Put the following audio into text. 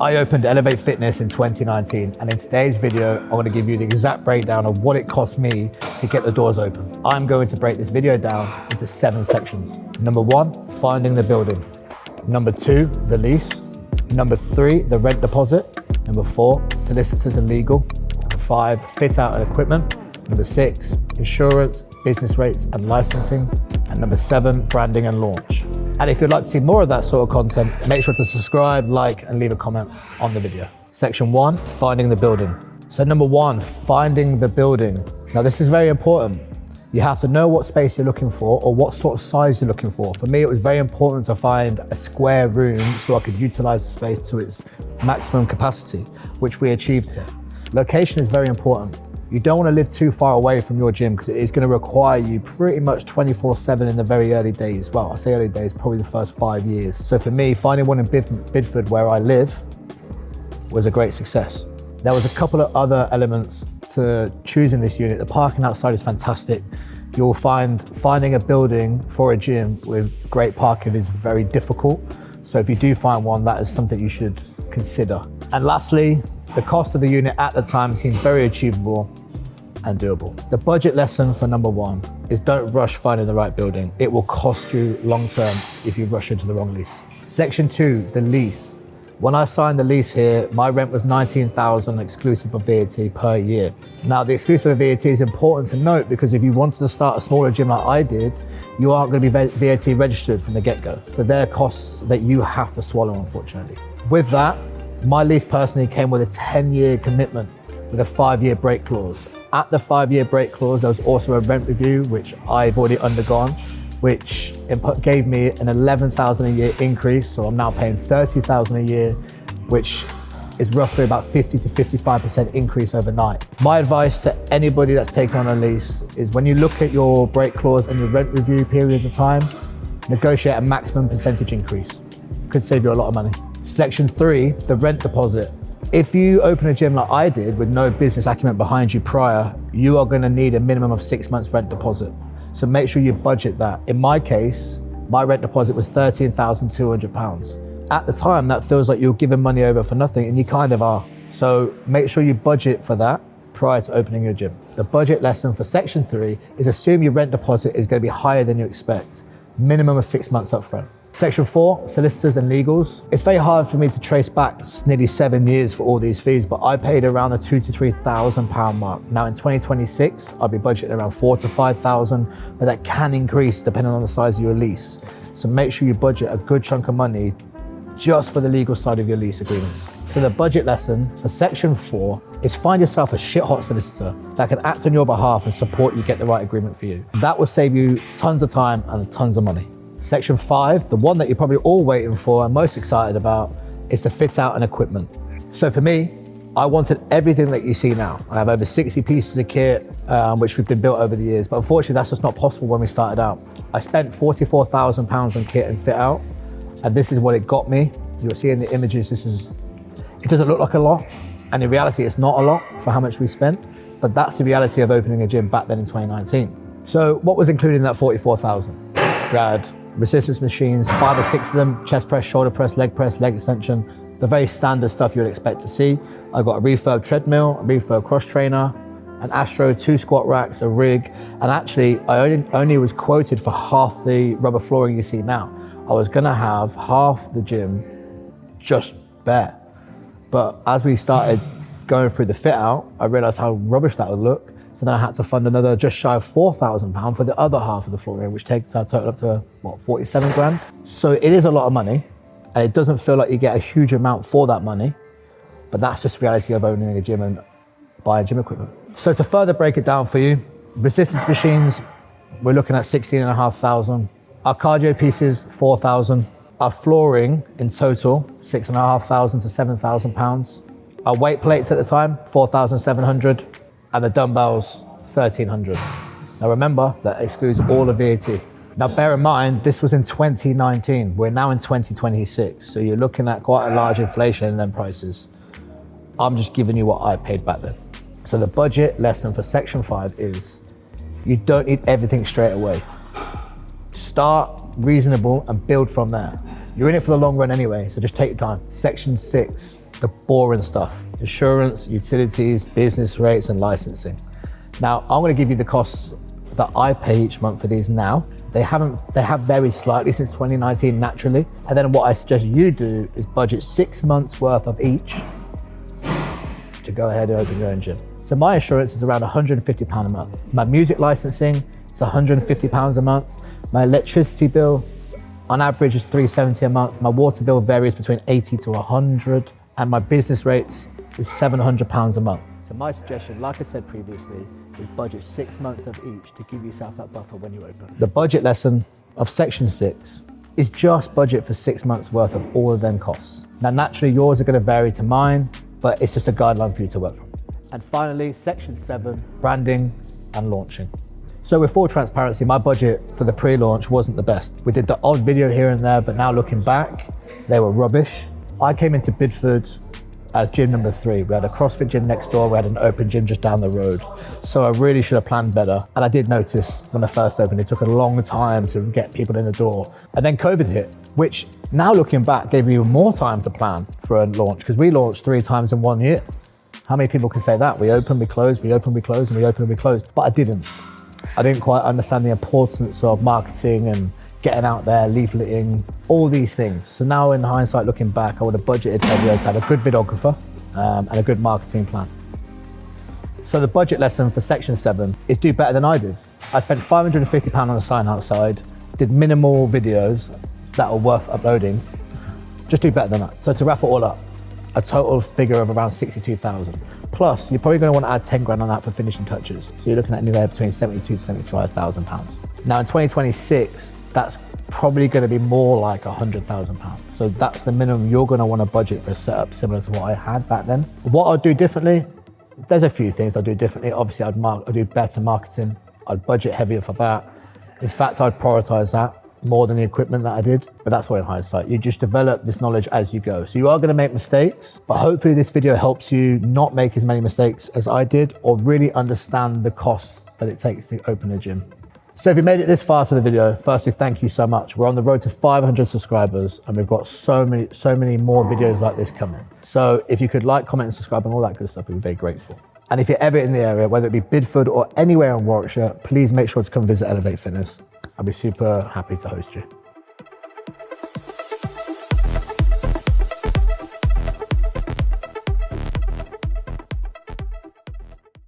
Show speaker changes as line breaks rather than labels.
I opened Elevate Fitness in 2019, and in today's video, I want to give you the exact breakdown of what it cost me to get the doors open. I'm going to break this video down into 7 sections. Number 1, finding the building. Number 2, the lease. Number 3, the rent deposit. Number 4, solicitors and legal. Number 5, fit out and equipment. Number 6, insurance, business rates and licensing. And number 7, branding and launch. And if you'd like to see more of that sort of content, make sure to subscribe, like, and leave a comment on the video. Section 1, finding the building. So number 1, finding the building. Now this is very important. You have to know what space you're looking for or what sort of size you're looking for. For me, it was very important to find a square room so I could utilize the space to its maximum capacity, which we achieved here. Location is very important. You don't want to live too far away from your gym because it is going to require you pretty much 24/7 in the very early days. Well, I say early days, probably the first 5 years. So for me, finding one in Bidford where I live was a great success. There was a couple of other elements to choosing this unit. The parking outside is fantastic. You'll find finding a building for a gym with great parking is very difficult. So if you do find one, that is something you should consider. And lastly, the cost of the unit at the time seemed very achievable and doable. The budget lesson for number 1 is don't rush finding the right building. It will cost you long term if you rush into the wrong lease. Section 2, the lease. When I signed the lease here, my rent was $19,000 exclusive of VAT per year. Now the exclusive of VAT is important to note because if you wanted to start a smaller gym like I did, you aren't going to be VAT registered from the get-go. So there are costs that you have to swallow, unfortunately. With that, my lease personally came with a 10-year commitment with a 5-year break clause. At the 5-year break clause, there was also a rent review, which I've already undergone, which gave me an $11,000 a year increase. So I'm now paying $30,000 a year, which is roughly about 50 to 55% increase overnight. My advice to anybody that's taken on a lease is when you look at your break clause and your rent review period of time, negotiate a maximum percentage increase. Could save you a lot of money. Section 3, the rent deposit. If you open a gym like I did with no business acumen behind you prior, you are going to need a minimum of 6 months rent deposit. So make sure you budget that. In my case, my rent deposit was £13,200. At the time, that feels like you're giving money over for nothing, and you kind of are. So make sure you budget for that prior to opening your gym. The budget lesson for section 3 is assume your rent deposit is going to be higher than you expect. Minimum of 6 months up front. Section 4, solicitors and legals. It's very hard for me to trace back nearly 7 years for all these fees, but I paid around the £2,000 to £3,000 mark. Now in 2026, I'll be budgeting around £4,000 to £5,000, but that can increase depending on the size of your lease. So make sure you budget a good chunk of money just for the legal side of your lease agreements. So the budget lesson for section 4 is find yourself a shit-hot solicitor that can act on your behalf and support you get the right agreement for you. That will save you tons of time and tons of money. Section 5, the one that you're probably all waiting for and most excited about, is the fit out and equipment. So for me, I wanted everything that you see now. I have over 60 pieces of kit, which have been built over the years, but unfortunately that's just not possible when we started out. I spent £44,000 on kit and fit out, and this is what it got me. You'll see in the images, it doesn't look like a lot, and in reality it's not a lot for how much we spent, but that's the reality of opening a gym back then in 2019. So what was included in that 44,000? We had resistance machines, 5 or 6 of them, chest press, shoulder press, leg extension, the very standard stuff you'd expect to see. I got a refurb treadmill, a refurb cross trainer, an Astro, 2 squat racks, a rig, and actually I only was quoted for half the rubber flooring you see now. I was gonna have half the gym just bare. But as we started going through the fit out, I realized how rubbish that would look. So then I had to fund another just shy of £4,000 for the other half of the flooring, which takes our total up to, 47 grand? So it is a lot of money, and it doesn't feel like you get a huge amount for that money, but that's just the reality of owning a gym and buying gym equipment. So to further break it down for you, resistance machines, we're looking at 16,500. Our cardio pieces, 4,000. Our flooring in total, 6,500 to £7,000. Our weight plates at the time, 4,700. And the dumbbells, 1,300. Now remember, that excludes all of VAT. Now bear in mind, this was in 2019. We're now in 2026. So you're looking at quite a large inflation in them prices. I'm just giving you what I paid back then. So the budget lesson for section 5 is, you don't need everything straight away. Start reasonable and build from there. You're in it for the long run anyway, so just take your time. Section 6, the boring stuff: insurance, utilities, business rates, and licensing. Now, I'm gonna give you the costs that I pay each month for these now. They have varied slightly since 2019 naturally. And then what I suggest you do is budget 6 months worth of each to go ahead and open your own gym. So my insurance is around £150 a month. My music licensing is £150 a month. My electricity bill on average is $370 a month. My water bill varies between 80 to 100. And my business rates is £700 a month. So my suggestion, like I said previously, is budget 6 months of each to give yourself that buffer when you open. The budget lesson of section 6 is just budget for 6 months worth of all of them costs. Now, naturally, yours are gonna vary to mine, but it's just a guideline for you to work from. And finally, section 7, branding and launching. So with full transparency, my budget for the pre-launch wasn't the best. We did the odd video here and there, but now looking back, they were rubbish. I came into Bidford as gym number 3. We had a CrossFit gym next door, we had an open gym just down the road. So I really should have planned better. And I did notice when I first opened, it took a long time to get people in the door. And then COVID hit, which now looking back gave me even more time to plan for a launch, because we launched 3 times in 1 year. How many people can say that? We opened, we closed, we opened, we closed, and we opened, we closed. But I didn't quite understand the importance of marketing and getting out there, leafleting, all these things. So now in hindsight, looking back, I would have budgeted heavier to have a good videographer and a good marketing plan. So the budget lesson for section 7 is do better than I did. I spent £550 on a sign outside, did minimal videos that are worth uploading. Just do better than that. So to wrap it all up, a total figure of around 62,000. Plus, you're probably going to want to add 10 grand on that for finishing touches. So you're looking at anywhere between 72 to 75,000 pounds. Now in 2026, that's probably going to be more like 100,000 pounds. So that's the minimum you're going to want to budget for a setup similar to what I had back then. What I'd do differently, there's a few things I'd do differently. Obviously, I'd do better marketing. I'd budget heavier for that. In fact, I'd prioritize that more than the equipment that I did, but that's why in hindsight, you just develop this knowledge as you go. So you are gonna make mistakes, but hopefully this video helps you not make as many mistakes as I did, or really understand the costs that it takes to open a gym. So if you made it this far to the video, firstly, thank you so much. We're on the road to 500 subscribers, and we've got so many more videos like this coming. So if you could like, comment, and subscribe and all that good stuff, we'd be very grateful. And if you're ever in the area, whether it be Bidford or anywhere in Warwickshire, please make sure to come visit Elevate Fitness. I'll be super happy to host you.